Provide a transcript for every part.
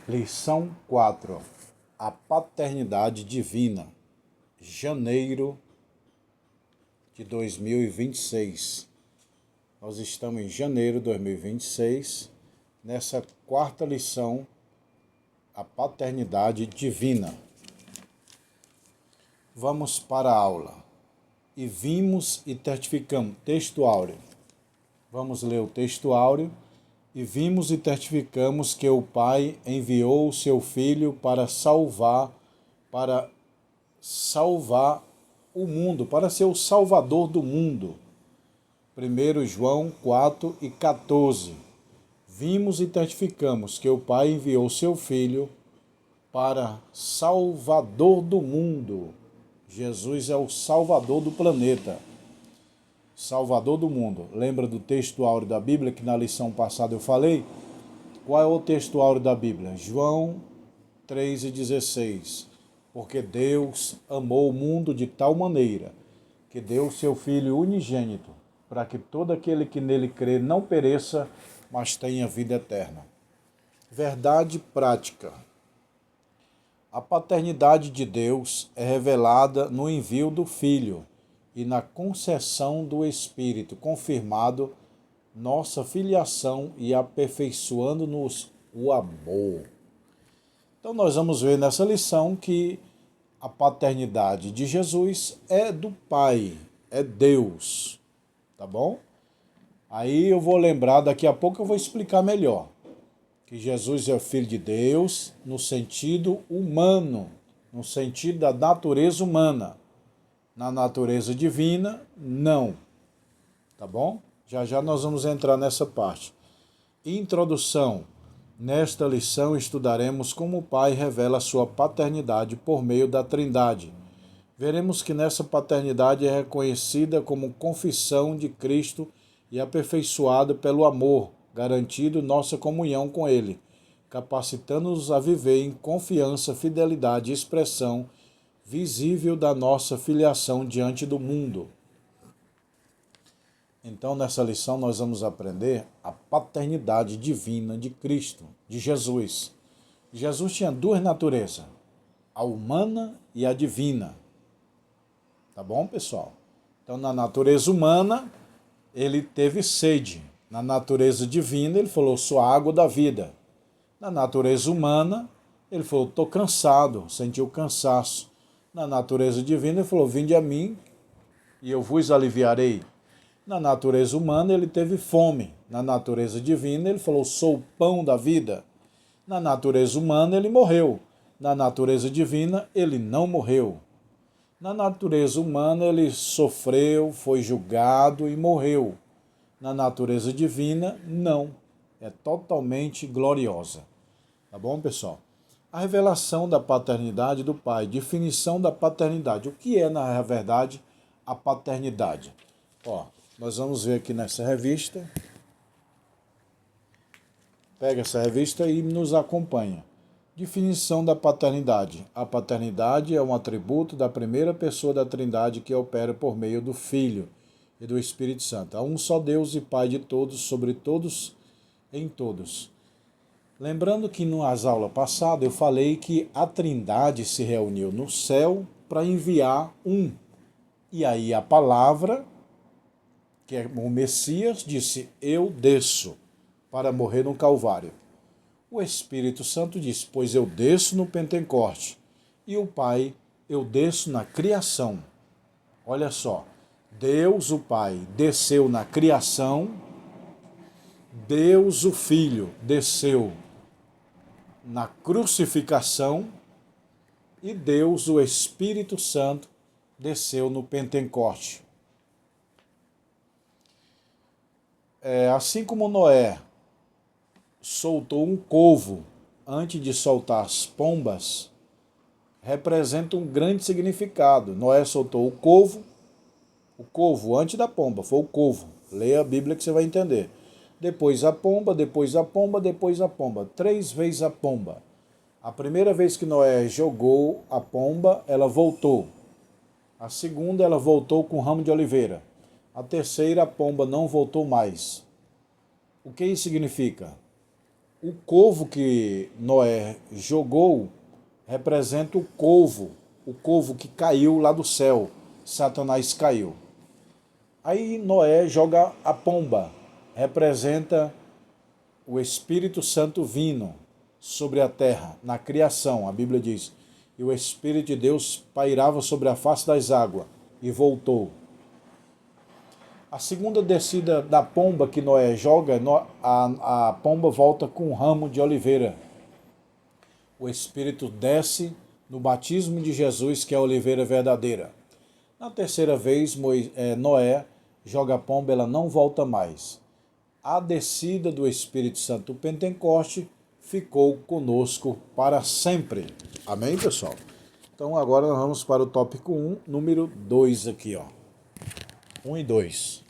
Lição 4: A paternidade divina, janeiro de 2026. Nós estamos em janeiro de 2026, nessa quarta lição, a paternidade divina. Vamos para a aula. E vimos e testificamos. Texto áureo. Vamos ler o texto áureo. E vimos e testificamos que o Pai enviou o seu Filho para salvar o mundo, para ser o Salvador do mundo. 1 João 4:14. Vimos e testificamos que o Pai enviou o seu Filho para Salvador do mundo. Jesus é o Salvador do planeta. Salvador do mundo. Lembra do texto áureo da Bíblia que na lição passada eu falei? Qual é o texto áureo da Bíblia? João 3:16. Porque Deus amou o mundo de tal maneira que deu o seu Filho unigênito, para que todo aquele que nele crê não pereça, mas tenha vida eterna. Verdade prática. A paternidade de Deus é revelada no envio do Filho e na concessão do Espírito, confirmado nossa filiação e aperfeiçoando-nos o amor. Então nós vamos ver nessa lição que a paternidade de Jesus é do Pai, é Deus, tá bom? Aí eu vou lembrar, daqui a pouco eu vou explicar melhor, que Jesus é o Filho de Deus no sentido humano, no sentido da natureza humana. Na natureza divina, não. Tá bom? Já já nós vamos entrar nessa parte. Introdução. Nesta lição estudaremos como o Pai revela a sua paternidade por meio da Trindade. Veremos que nessa paternidade é reconhecida como confissão de Cristo e aperfeiçoada pelo amor, garantindo nossa comunhão com Ele, capacitando-nos a viver em confiança, fidelidade e expressão visível da nossa filiação diante do mundo. Então, nessa lição, nós vamos aprender a paternidade divina de Cristo, de Jesus. Jesus tinha duas naturezas, a humana e a divina. Tá bom, pessoal? Então, na natureza humana, ele teve sede. Na natureza divina, ele falou, sou a água da vida. Na natureza humana, ele falou, estou cansado, sentiu cansaço. Na natureza divina, ele falou, vinde a mim e eu vos aliviarei. Na natureza humana, ele teve fome. Na natureza divina, ele falou, sou o pão da vida. Na natureza humana, ele morreu. Na natureza divina, ele não morreu. Na natureza humana, ele sofreu, foi julgado e morreu. Na natureza divina, não. É totalmente gloriosa. Tá bom, pessoal? A revelação da paternidade do Pai, definição da paternidade. O que é, na verdade, a paternidade? Ó, nós vamos ver aqui nessa revista. Pega essa revista e nos acompanha. Definição da paternidade. A paternidade é um atributo da primeira pessoa da Trindade que opera por meio do Filho e do Espírito Santo. Há um só Deus e Pai de todos, sobre todos, em todos. Lembrando que nas aulas passadas eu falei que a Trindade se reuniu no céu para enviar um. E aí a palavra, que é o Messias, disse, eu desço para morrer no Calvário. O Espírito Santo disse, pois eu desço no Pentecoste. E o Pai, eu desço na criação. Olha só, Deus o Pai desceu na criação, Deus o Filho desceu na crucificação e Deus, o Espírito Santo, desceu no Pentecoste. Assim como Noé soltou um covo antes de soltar as pombas, representa um grande significado. Noé soltou o covo antes da pomba, foi o covo. Leia a Bíblia que você vai entender. Depois a pomba, depois a pomba, depois a pomba. 3 vezes a pomba. A primeira vez que Noé jogou a pomba, ela voltou. A segunda, ela voltou com ramo de oliveira. A terceira, a pomba não voltou mais. O que isso significa? O covo que Noé jogou representa o covo que caiu lá do céu. Satanás caiu. Aí Noé joga a pomba, representa o Espírito Santo vindo sobre a terra, na criação. A Bíblia diz, e o Espírito de Deus pairava sobre a face das águas e voltou. A segunda descida da pomba que Noé joga, a pomba volta com um ramo de oliveira. O Espírito desce no batismo de Jesus, que é a oliveira verdadeira. Na terceira vez, Noé joga a pomba, ela não volta mais. A descida do Espírito Santo do Pentecoste ficou conosco para sempre. Amém, pessoal? Então agora nós vamos para o tópico 1, número 2 aqui, ó. 1 e 2.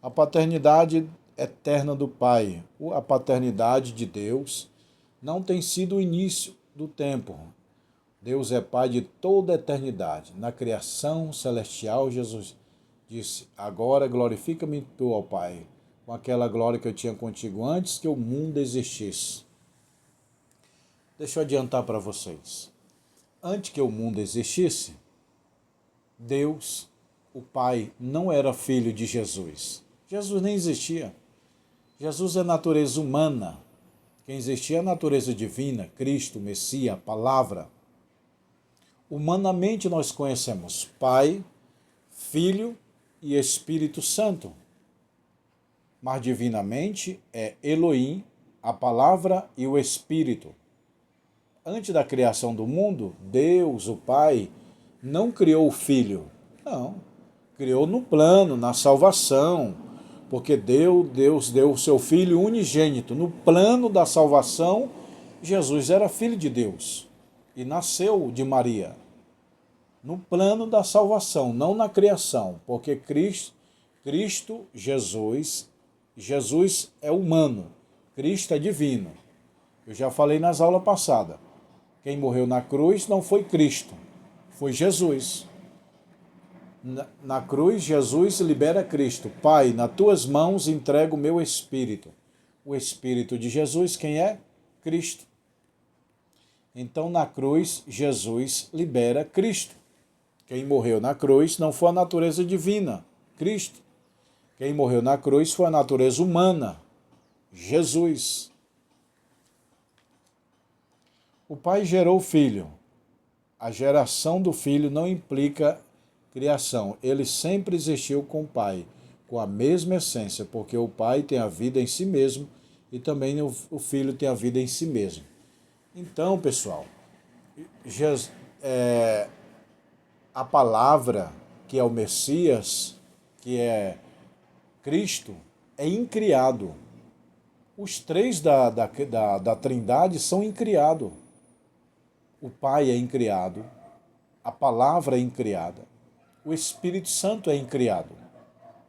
A paternidade eterna do Pai, a paternidade de Deus, não tem sido o início do tempo. Deus é Pai de toda a eternidade. Na criação celestial, Jesus disse, agora glorifica-me tu, ó Pai, com aquela glória que eu tinha contigo antes que o mundo existisse. Deixa eu adiantar para vocês. Antes que o mundo existisse, Deus, o Pai, não era filho de Jesus. Jesus nem existia. Jesus é natureza humana. Quem existia é a natureza divina, Cristo, Messias, Palavra. Humanamente nós conhecemos Pai, Filho e Espírito Santo. Mas divinamente é Elohim, a Palavra e o Espírito. Antes da criação do mundo, Deus, o Pai, não criou o Filho. Não. Criou no plano, na salvação. Porque Deus deu o seu Filho unigênito. No plano da salvação, Jesus era filho de Deus. E nasceu de Maria. No plano da salvação, não na criação. Porque Cristo, Jesus é humano. Cristo é divino. Eu já falei nas aulas passadas. Quem morreu na cruz não foi Cristo, foi Jesus. Na cruz, Jesus libera Cristo. Pai, nas tuas mãos entrego o meu espírito. O espírito de Jesus, quem é? Cristo. Então, na cruz, Jesus libera Cristo. Quem morreu na cruz não foi a natureza divina, Cristo. Quem morreu na cruz foi a natureza humana, Jesus. O Pai gerou o Filho. A geração do Filho não implica criação. Ele sempre existiu com o Pai, com a mesma essência, porque o Pai tem a vida em si mesmo e também o Filho tem a vida em si mesmo. Então, pessoal, a palavra, que é o Messias, que é Cristo, é incriado. Os três da Trindade são incriados. O Pai é incriado, a palavra é incriada, o Espírito Santo é incriado.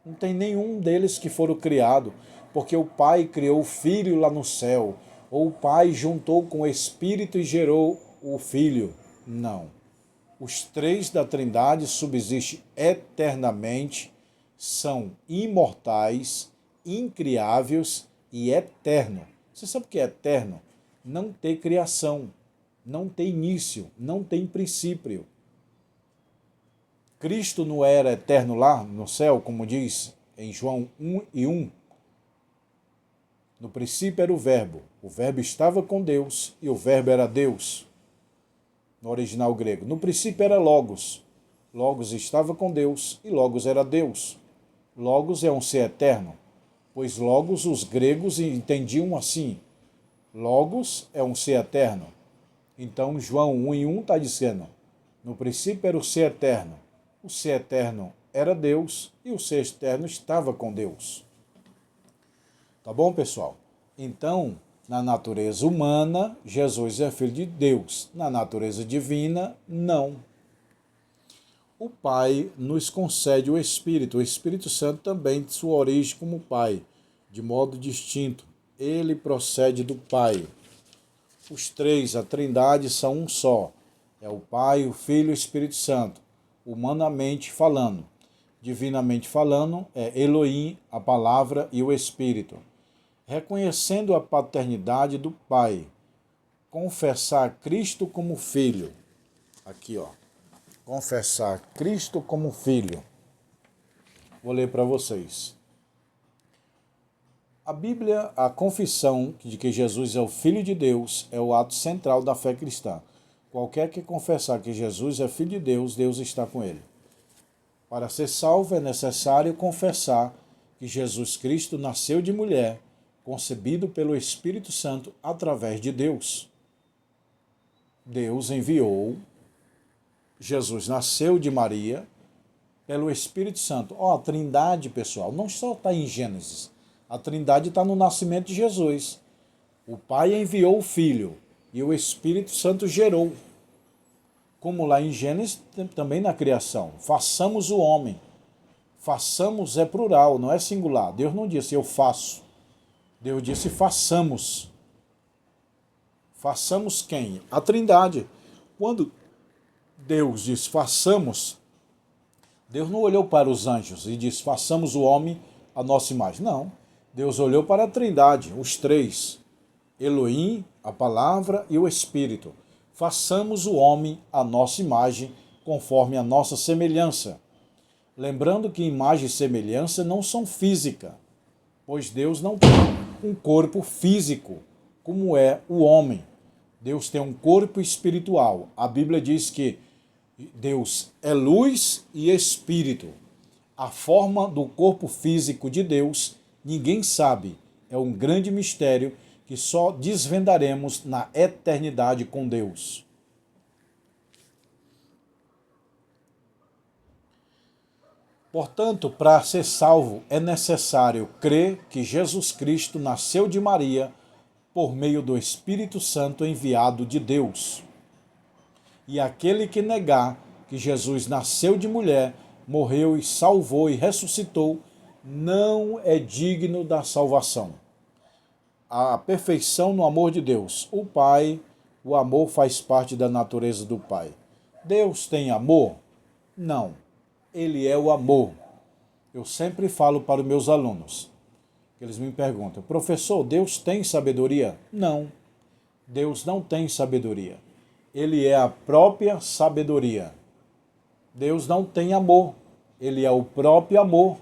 Não tem nenhum deles que foram criado, porque o Pai criou o Filho lá no céu, ou o Pai juntou com o Espírito e gerou o Filho. Não. Os três da Trindade subsistem eternamente, são imortais, incriáveis e eternos. Você sabe o que é eterno? Não tem criação, não tem início, não tem princípio. Cristo não era eterno lá no céu, como diz em João 1:1. No princípio era o Verbo estava com Deus e o Verbo era Deus. No original grego. No princípio era Logos. Logos estava com Deus e Logos era Deus. Logos é um ser eterno, pois Logos os gregos entendiam assim. Logos é um ser eterno. Então João 1:1 está dizendo, no princípio era o ser eterno. O ser eterno era Deus e o ser eterno estava com Deus. Tá bom, pessoal? Então, na natureza humana, Jesus é filho de Deus. Na natureza divina, não. O Pai nos concede o Espírito. O Espírito Santo também tem sua origem como Pai, de modo distinto. Ele procede do Pai. Os três, a Trindade, são um só. É o Pai, o Filho e o Espírito Santo. Humanamente falando. Divinamente falando, é Elohim, a Palavra e o Espírito. reconhecendo a paternidade do Pai, confessar Cristo como Filho. Aqui, ó. Confessar Cristo como Filho. Vou ler para vocês. A Bíblia, a confissão de que Jesus é o Filho de Deus é o ato central da fé cristã. Qualquer que confessar que Jesus é Filho de Deus, Deus está com ele. Para ser salvo é necessário confessar que Jesus Cristo nasceu de mulher, concebido pelo Espírito Santo através de Deus. Deus enviou, Jesus nasceu de Maria pelo Espírito Santo. Ó, a Trindade, pessoal, não só está em Gênesis. A Trindade está no nascimento de Jesus. O Pai enviou o Filho e o Espírito Santo gerou. Como lá em Gênesis, também na criação. Façamos o homem. Façamos é plural, não é singular. Deus não disse eu faço. Deus disse façamos. Façamos quem? A Trindade. Quando Deus diz façamos, Deus não olhou para os anjos e disse façamos o homem a nossa imagem. Não. Deus olhou para a Trindade, os três. Elohim, a palavra e o Espírito. Façamos o homem a nossa imagem, conforme a nossa semelhança. Lembrando que imagem e semelhança não são física, pois Deus não tem um corpo físico, como é o homem. Deus tem um corpo espiritual. A Bíblia diz que Deus é luz e espírito. A forma do corpo físico de Deus, ninguém sabe. É um grande mistério que só desvendaremos na eternidade com Deus. Portanto, para ser salvo, é necessário crer que Jesus Cristo nasceu de Maria por meio do Espírito Santo enviado de Deus. E aquele que negar que Jesus nasceu de mulher, morreu e salvou e ressuscitou, não é digno da salvação. A perfeição no amor de Deus. O Pai, o amor faz parte da natureza do Pai. Deus tem amor? Não. Ele é o amor. Eu sempre falo para os meus alunos, eles me perguntam, professor, Deus tem sabedoria? Não. Deus não tem sabedoria. Ele é a própria sabedoria. Deus não tem amor. Ele é o próprio amor.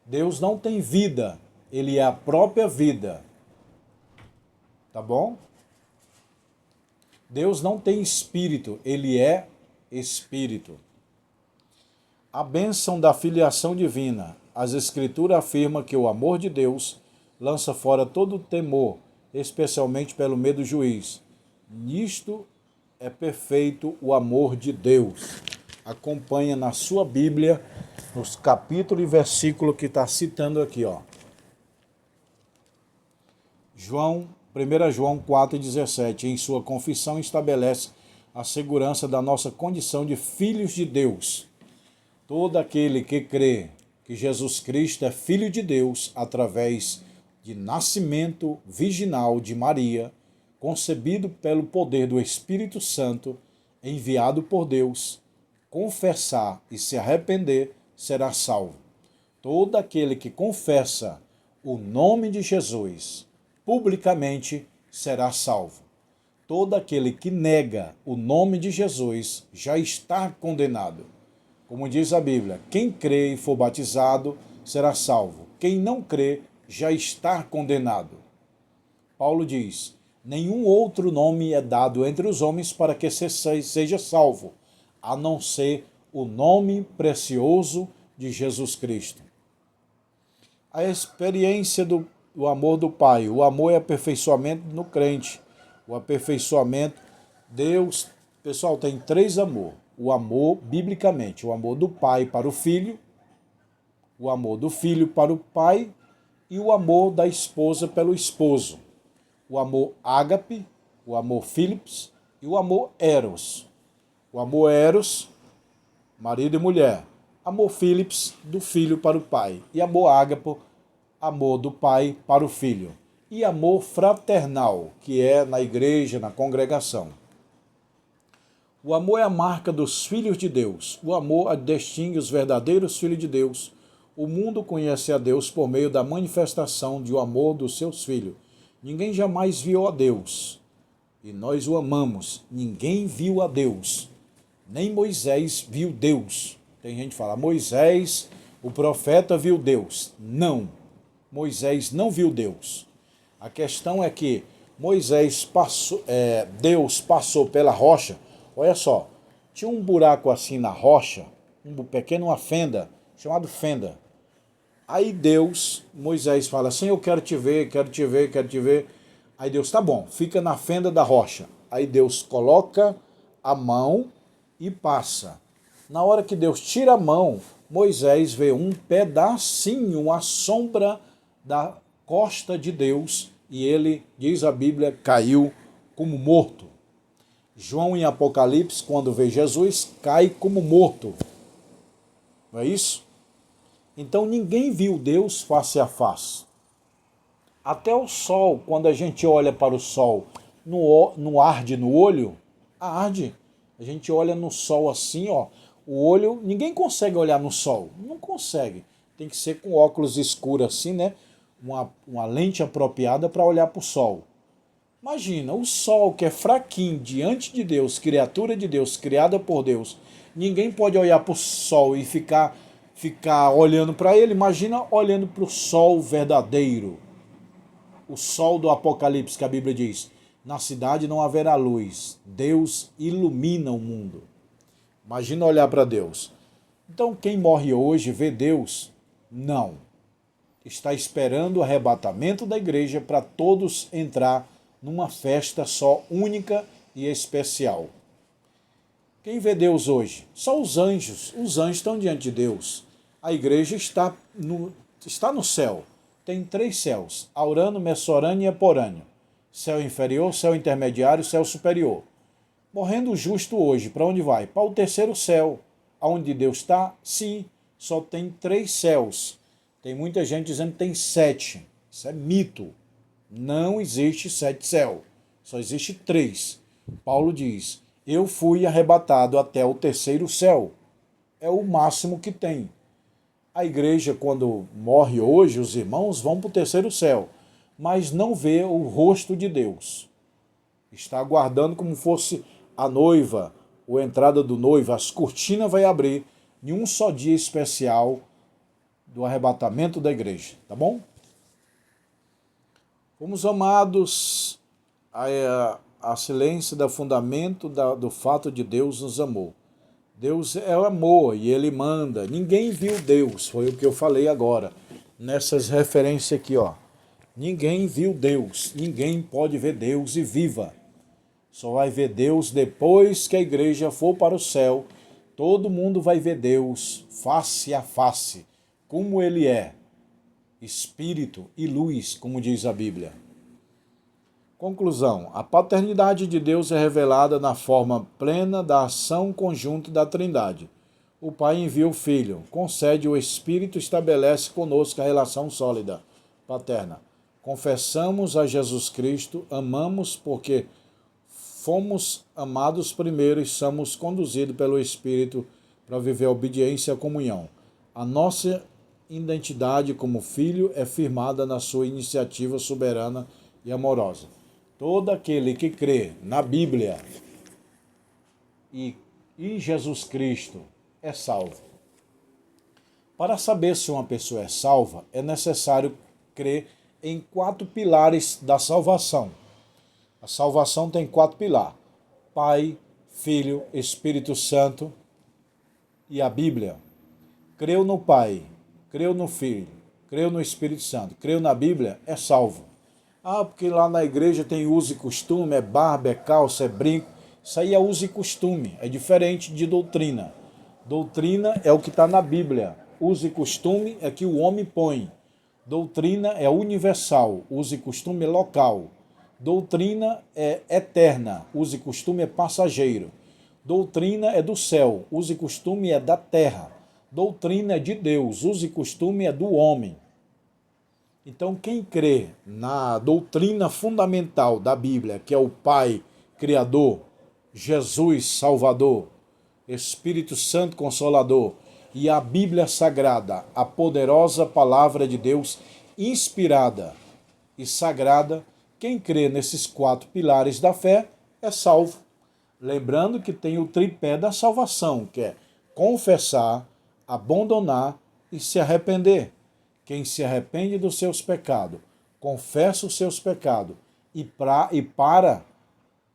Deus não tem vida. Ele é a própria vida. Tá bom? Deus não tem espírito. Ele é espírito. A bênção da filiação divina. As Escrituras afirmam que o amor de Deus lança fora todo temor, especialmente pelo medo do juiz. Nisto é perfeito o amor de Deus. Acompanha na sua Bíblia, nos capítulos e versículos que está citando aqui, ó. 1 João 4,17, em sua confissão estabelece a segurança da nossa condição de filhos de Deus. Todo aquele que crê que Jesus Cristo é Filho de Deus através de nascimento virginal de Maria, concebido pelo poder do Espírito Santo, enviado por Deus, confessar e se arrepender, será salvo. Todo aquele que confessa o nome de Jesus publicamente será salvo. Todo aquele que nega o nome de Jesus já está condenado. Como diz a Bíblia, quem crê e for batizado será salvo. Quem não crê já está condenado. Paulo diz, nenhum outro nome é dado entre os homens para que seja salvo, a não ser o nome precioso de Jesus Cristo. A experiência do amor do Pai. O amor é aperfeiçoamento no crente. O aperfeiçoamento, Deus, pessoal, tem 3 amores. O amor, biblicamente, o amor do pai para o filho, o amor do filho para o pai e o amor da esposa pelo esposo. O amor ágape, o amor philips e o amor eros. O amor eros, marido e mulher. Amor philips, do filho para o pai. E amor ágape, amor do pai para o filho. E amor fraternal, que é na igreja, na congregação. O amor é a marca dos filhos de Deus. O amor distingue os verdadeiros filhos de Deus. O mundo conhece a Deus por meio da manifestação de o amor dos seus filhos. Ninguém jamais viu a Deus, e nós o amamos. Ninguém viu a Deus, nem Moisés viu Deus. Tem gente que fala, Moisés, o profeta, viu Deus. Não, Moisés não viu Deus. A questão é que Deus passou pela rocha. Olha só, tinha um buraco assim na rocha, uma fenda, chamado fenda. Aí Moisés fala assim, eu quero te ver, quero te ver, quero te ver. Aí Deus, tá bom, fica na fenda da rocha. Aí Deus coloca a mão e passa. Na hora que Deus tira a mão, Moisés vê um pedacinho, a sombra da costa de Deus, e ele, diz a Bíblia, caiu como morto. João em Apocalipse, quando vê Jesus, cai como morto. Não é isso? Então ninguém viu Deus face a face. Até o sol, quando a gente olha para o sol, não arde no olho? Arde. A gente olha no sol assim, ó, o olho, ninguém consegue olhar no sol. Não consegue. Tem que ser com óculos escuros assim, né? Uma lente apropriada para olhar para o sol. Imagina, o sol que é fraquinho diante de Deus, criatura de Deus, criada por Deus. Ninguém pode olhar para o sol e ficar olhando para ele. Imagina olhando para o sol verdadeiro. O sol do Apocalipse, que a Bíblia diz, na cidade não haverá luz. Deus ilumina o mundo. Imagina olhar para Deus. Então quem morre hoje vê Deus? Não. Está esperando o arrebatamento da igreja para todos entrar numa festa só, única e especial. Quem vê Deus hoje? Só os anjos. Os anjos estão diante de Deus. A igreja está no céu. Tem 3 céus, Aurano, Messorâneo e Eporâneo. Céu inferior, céu intermediário, céu superior. Morrendo o justo hoje, para onde vai? Para o 3º céu. Aonde Deus está? Sim, só tem 3 céus. Tem muita gente dizendo que tem 7. Isso é mito. Não existe 7 céus. Só existe 3. Paulo diz, eu fui arrebatado até o 3º céu. É o máximo que tem. A igreja, quando morre hoje, os irmãos vão para o 3º céu, mas não vê o rosto de Deus. Está aguardando como fosse a noiva, ou a entrada do noivo, as cortinas vai abrir em um só dia especial do arrebatamento da igreja, tá bom? Fomos amados a silêncio do fundamento do fato de Deus nos amou. Deus é o amor e Ele manda. Ninguém viu Deus, foi o que eu falei agora, nessas referências aqui, ó. Ninguém viu Deus, ninguém pode ver Deus e viva. Só vai ver Deus depois que a igreja for para o céu. Todo mundo vai ver Deus face a face, como Ele é, espírito e luz, como diz a Bíblia. Conclusão. A paternidade de Deus é revelada na forma plena da ação conjunta da Trindade. O Pai envia o Filho, concede o Espírito e estabelece conosco a relação sólida, paterna. Confessamos a Jesus Cristo, amamos porque fomos amados primeiro e somos conduzidos pelo Espírito para viver a obediência e a comunhão. A nossa identidade como filho é firmada na sua iniciativa soberana e amorosa. Todo aquele que crê na Bíblia e em Jesus Cristo é salvo. Para saber se uma pessoa é salva, é necessário crer em 4 pilares da salvação. A salvação tem 4 pilares: Pai, Filho, Espírito Santo e a Bíblia. Creu no Pai, creu no Filho, creu no Espírito Santo, creu na Bíblia, é salvo. Ah, porque lá na igreja tem uso e costume, é barba, é calça, é brinco. Isso aí é uso e costume, é diferente de doutrina. Doutrina é o que está na Bíblia. Uso e costume é que o homem põe. Doutrina é universal, uso e costume é local. Doutrina é eterna, uso e costume é passageiro. Doutrina é do céu, uso e costume é da terra. Doutrina é de Deus, uso e costume é do homem. Então, quem crê na doutrina fundamental da Bíblia, que é o Pai Criador, Jesus Salvador, Espírito Santo Consolador, e a Bíblia Sagrada, a poderosa palavra de Deus, inspirada e sagrada, quem crê nesses 4 pilares da fé é salvo. Lembrando que tem o tripé da salvação, que é confessar, abandonar e se arrepender. Quem se arrepende dos seus pecados, confessa os seus pecados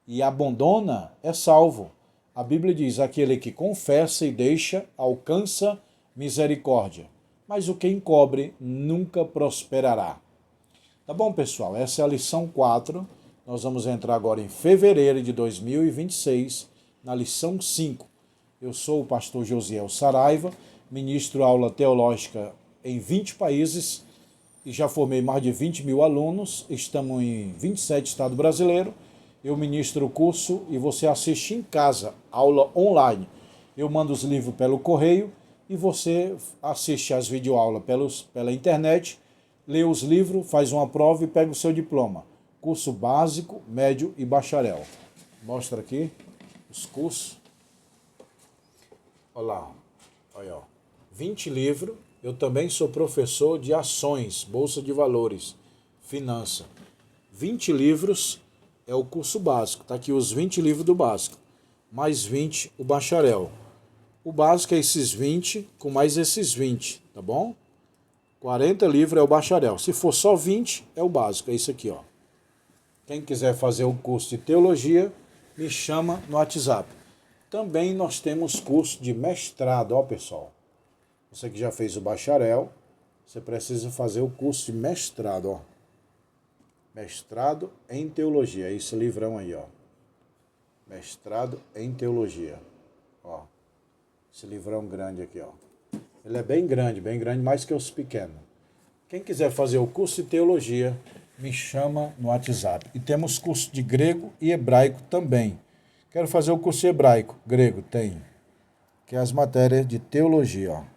e abandona, é salvo. A Bíblia diz, aquele que confessa e deixa, alcança misericórdia. Mas o que encobre nunca prosperará. Tá bom, pessoal? Essa é a lição 4. Nós vamos entrar agora em fevereiro de 2026, na lição 5. Eu sou o pastor Josiel Saraiva, ministro aula teológica em 20 países e já formei mais de 20 mil alunos. Estamos em 27 estados brasileiros. Eu ministro o curso e você assiste em casa, aula online. Eu mando os livros pelo correio e você assiste as videoaulas pela internet, lê os livros, faz uma prova e pega o seu diploma. Curso básico, médio e bacharel. Mostra aqui os cursos. Olha lá, olha, 20 livros. Eu também sou professor de ações, bolsa de valores, finança. 20 livros é o curso básico. Está aqui os 20 livros do básico. Mais 20 o bacharel. O básico é esses 20 com mais esses 20, tá bom? 40 livros é o bacharel. Se for só 20, é o básico. É isso aqui, ó. Quem quiser fazer o curso de teologia, me chama no WhatsApp. Também nós temos curso de mestrado, ó, pessoal. Você que já fez o bacharel, você precisa fazer o curso de mestrado, ó. Mestrado em teologia. É esse livrão aí, ó. Mestrado em teologia. Ó. Esse livrão grande aqui, ó. Ele é bem grande mais que os pequenos. Quem quiser fazer o curso de teologia, me chama no WhatsApp. E temos curso de grego e hebraico também. Quero fazer o curso de hebraico, grego, tem. Que é as matérias de teologia, ó.